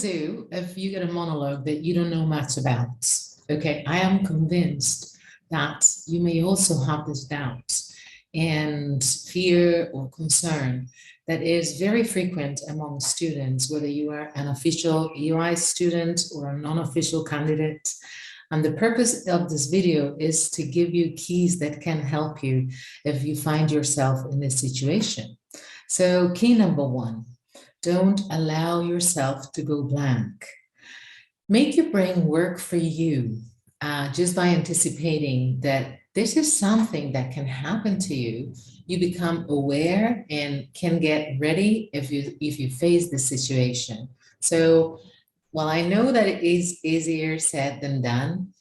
do if you get a monologue that you don't know much about? Okay, I am convinced that you may also have this doubt and fear or concern that is very frequent among students, whether you are an official EOI student or a non-official candidate. And the purpose of this video is to give you keys that can help you if you find yourself in this situation. So key number one, don't allow yourself to go blank. Make your brain work for you just by anticipating that this is something that can happen to you. You become aware and can get ready if you face the situation. So while I know that it is easier said than done,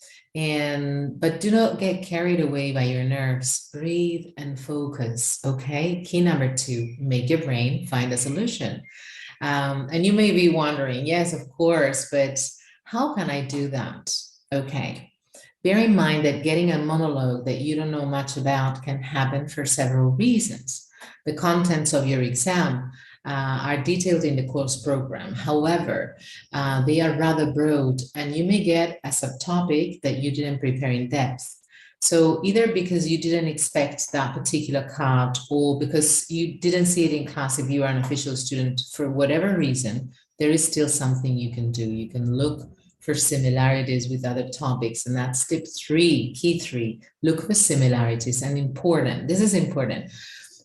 but do not get carried away by your nerves. Breathe and focus, okay? Key number two, make your brain find a solution. And you may be wondering, yes, of course, but how can I do that? Okay. Bear in mind that getting a monologue that you don't know much about can happen for several reasons. The contents of your exam are detailed in the course program. However, they are rather broad and you may get a subtopic that you didn't prepare in depth. So either because you didn't expect that particular card or because you didn't see it in class if you are an official student, for whatever reason, there is still something you can do. You can look for similarities with other topics. And that's tip three, key three, look for similarities. And important, this is important.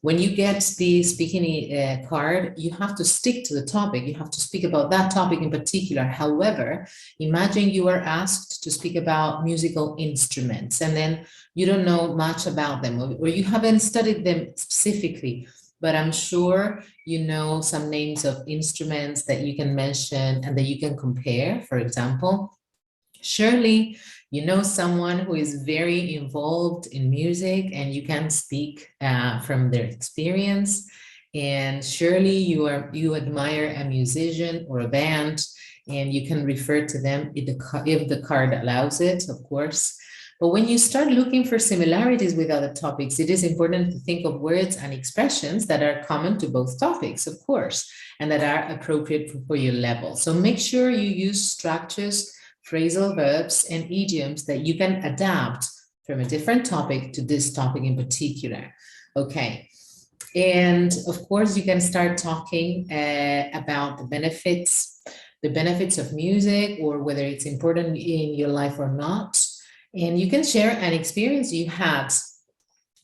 When you get the speaking card, you have to stick to the topic. You have to speak about that topic in particular. However, imagine you are asked to speak about musical instruments and then you don't know much about them or you haven't studied them specifically, but I'm sure you know some names of instruments that you can mention and that you can compare. For example, surely you know someone who is very involved in music and you can speak from their experience. And surely you admire a musician or a band and you can refer to them if the card allows it, of course. But when you start looking for similarities with other topics, it is important to think of words and expressions that are common to both topics, of course, and that are appropriate for your level. So make sure you use structures, phrasal verbs, and idioms that you can adapt from a different topic to this topic in particular. Okay. And of course, you can start talking about the benefits of music or whether it's important in your life or not. And you can share an experience you had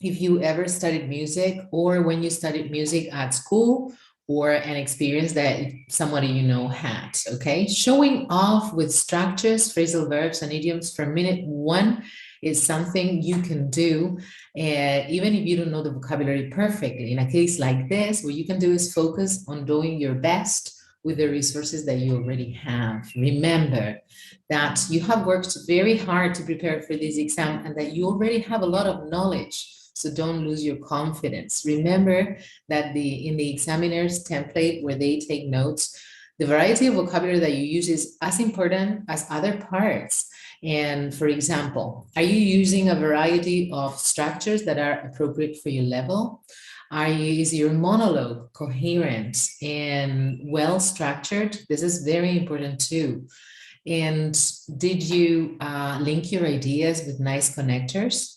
if you ever studied music or when you studied music at school or an experience that somebody you know had, okay? Showing off with structures, phrasal verbs, and idioms for minute one is something you can do, even if you don't know the vocabulary perfectly. In a case like this, what you can do is focus on doing your best with the resources that you already have. Remember that you have worked very hard to prepare for this exam and that you already have a lot of knowledge. So don't lose your confidence. Remember that in the examiner's template where they take notes, the variety of vocabulary that you use is as important as other parts. And for example, are you using a variety of structures that are appropriate for your level? Is your monologue coherent and well-structured? This is very important too. And did you link your ideas with nice connectors?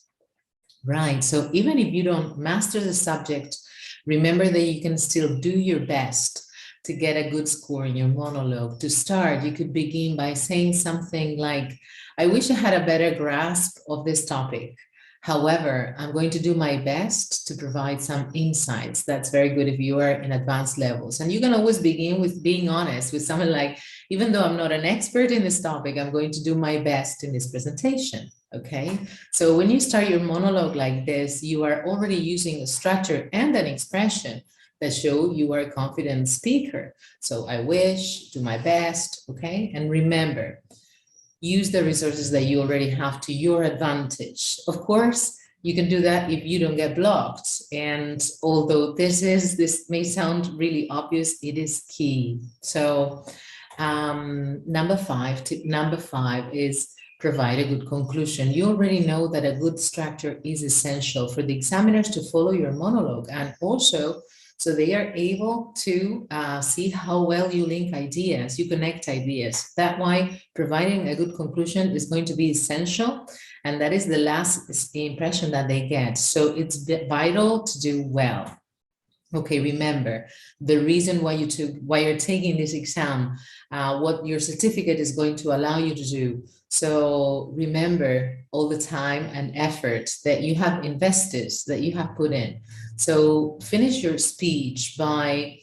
Right, so even if you don't master the subject, remember that you can still do your best to get a good score in your monologue. To start, you could begin by saying something like, I wish I had a better grasp of this topic. However, I'm going to do my best to provide some insights. That's very good if you are in advanced levels. And you can always begin with being honest with someone like, even though I'm not an expert in this topic, I'm going to do my best in this presentation. Okay, so when you start your monologue like this, you are already using a structure and an expression that show you are a confident speaker. So I wish, do my best, okay? And remember, use the resources that you already have to your advantage. Of course, you can do that if you don't get blocked. And although this may sound really obvious, it is key. So tip number five is provide a good conclusion. You already know that a good structure is essential for the examiners to follow your monologue and also So they are able to see how well you link ideas, you connect ideas. That why providing a good conclusion is going to be essential. And that is the last impression that they get. So it's vital to do well. Okay, remember the reason why you're taking this exam, what your certificate is going to allow you to do. So remember all the time and effort that you have invested, that you have put in. So finish your speech by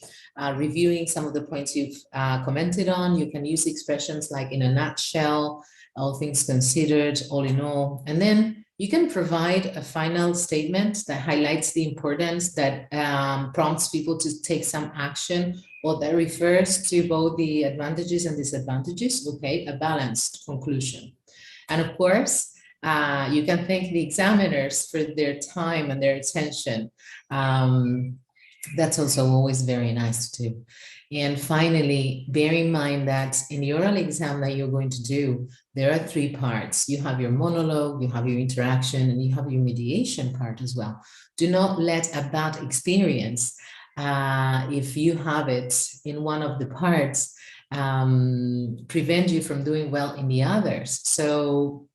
reviewing some of the points you've commented on. You can use expressions like in a nutshell, all things considered, all in all, and then you can provide a final statement that highlights the importance, that prompts people to take some action, or that refers to both the advantages and disadvantages, okay, a balanced conclusion. And of course, you can thank the examiners for their time and their attention. That's also always very nice to do. And finally, bear in mind that in the oral exam that you're going to do, there are 3 parts. You have your monologue, you have your interaction, and you have your mediation part as well. Do not let a bad experience, if you have it in one of the parts, prevent you from doing well in the others. So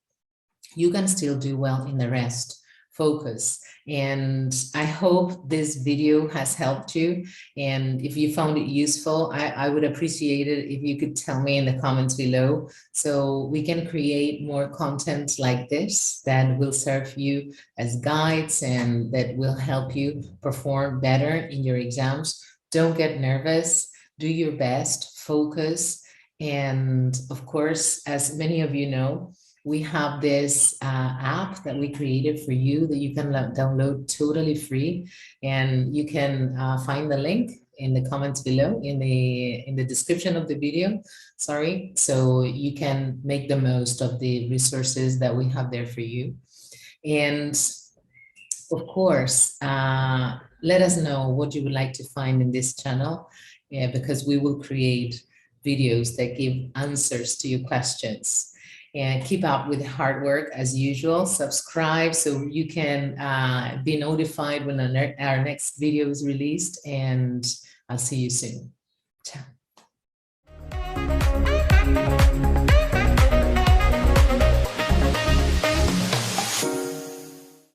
you can still do well in the rest. Focus. And I hope this video has helped you. And if you found it useful, I would appreciate it if you could tell me in the comments below, so we can create more content like this that will serve you as guides and that will help you perform better in your exams. Don't get nervous, do your best, focus. And of course, as many of you know, we have this app that we created for you that you can download totally free, and you can find the link in the comments below, in the description of the video, sorry. So you can make the most of the resources that we have there for you. And of course, let us know what you would like to find in this channel, because we will create videos that give answers to your questions. And keep up with the hard work as usual. Subscribe so you can be notified when our next video is released, and I'll see you soon. Ciao.